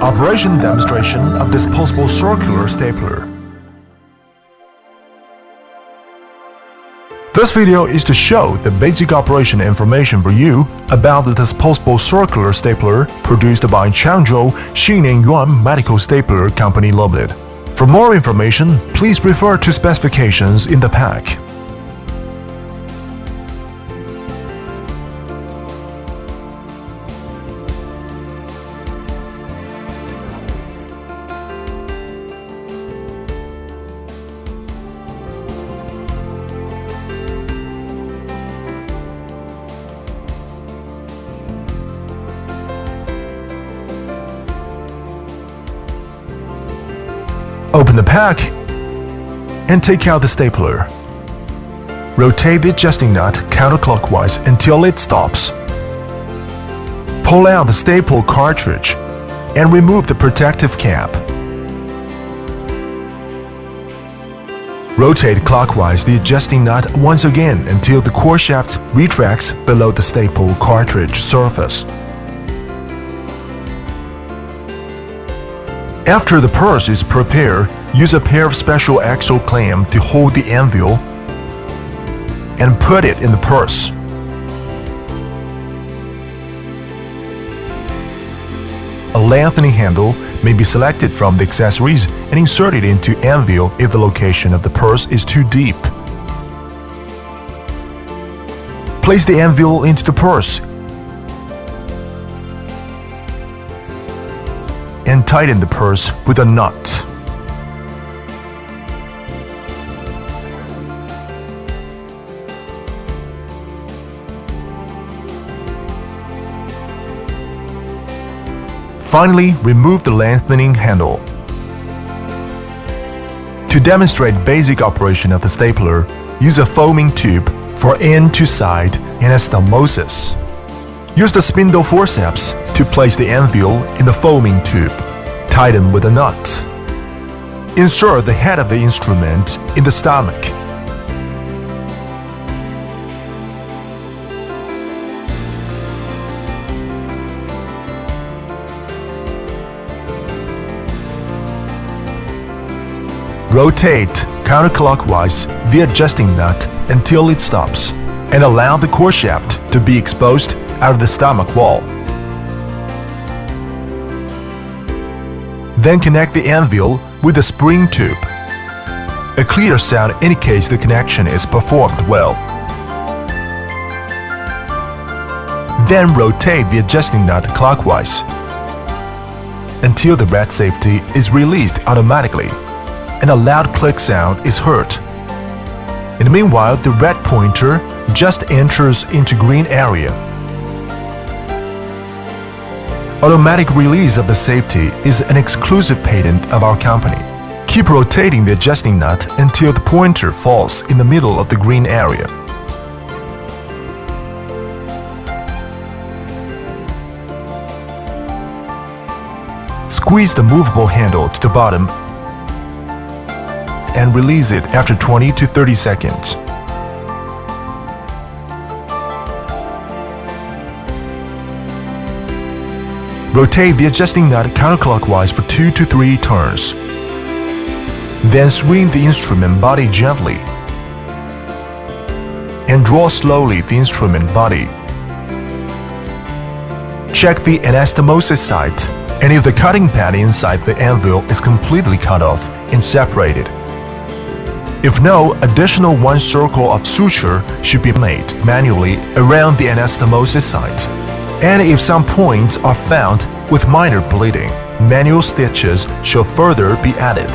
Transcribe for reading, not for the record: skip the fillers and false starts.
Operation demonstration of disposable circular stapler. This video is to show the basic operation information for you about the disposable circular stapler produced by Changzhou XNY Medical Stapler Company Limited. For more information, please refer to specifications in the pack. Open the pack and take out the stapler. Rotate the adjusting nut counterclockwise until it stops. Pull out the staple cartridge and remove the protective cap. Rotate clockwise the adjusting nut once again until the core shaft retracts below the staple cartridge surface. After the purse is prepared, use a pair of special axle clamps to hold the anvil and put it in the purse. A lengthening handle may be selected from the accessories and inserted into anvil if the location of the purse is too deep. Place the anvil into the purse and tighten the purse with a nut. Finally, remove the lengthening handle. To demonstrate basic operation of the stapler, use a foaming tube for end-to-side anastomosis. Use the spindle forceps to place the anvil in the foaming tube. Tighten with a nut. Insert the head of the instrument in the stomach. Rotate counterclockwise the adjusting nut until it stops, and allow the core shaft to be exposed out of the stomach wall. Then connect the anvil with the spring tube. A clear sound indicates the connection is performed well. Then rotate the adjusting nut clockwise until the red safety is released automatically and a loud click sound is heard. In the meanwhile, the red pointer just enters into green area. Automatic release of the safety is an exclusive patent of our company. Keep rotating the adjusting nut until the pointer falls in the middle of the green area. Squeeze the movable handle to the bottom and release it after 20 to 30 seconds. Rotate the adjusting nut counterclockwise for 2 to 3 turns. Then swing the instrument body gently and draw slowly the instrument body. Check the anastomosis site and if the cutting pad inside the anvil is completely cut off and separated. If no, additional 1 circle of suture should be made manually around the anastomosis site. And if some points are found with minor bleeding, manual stitches should further be added.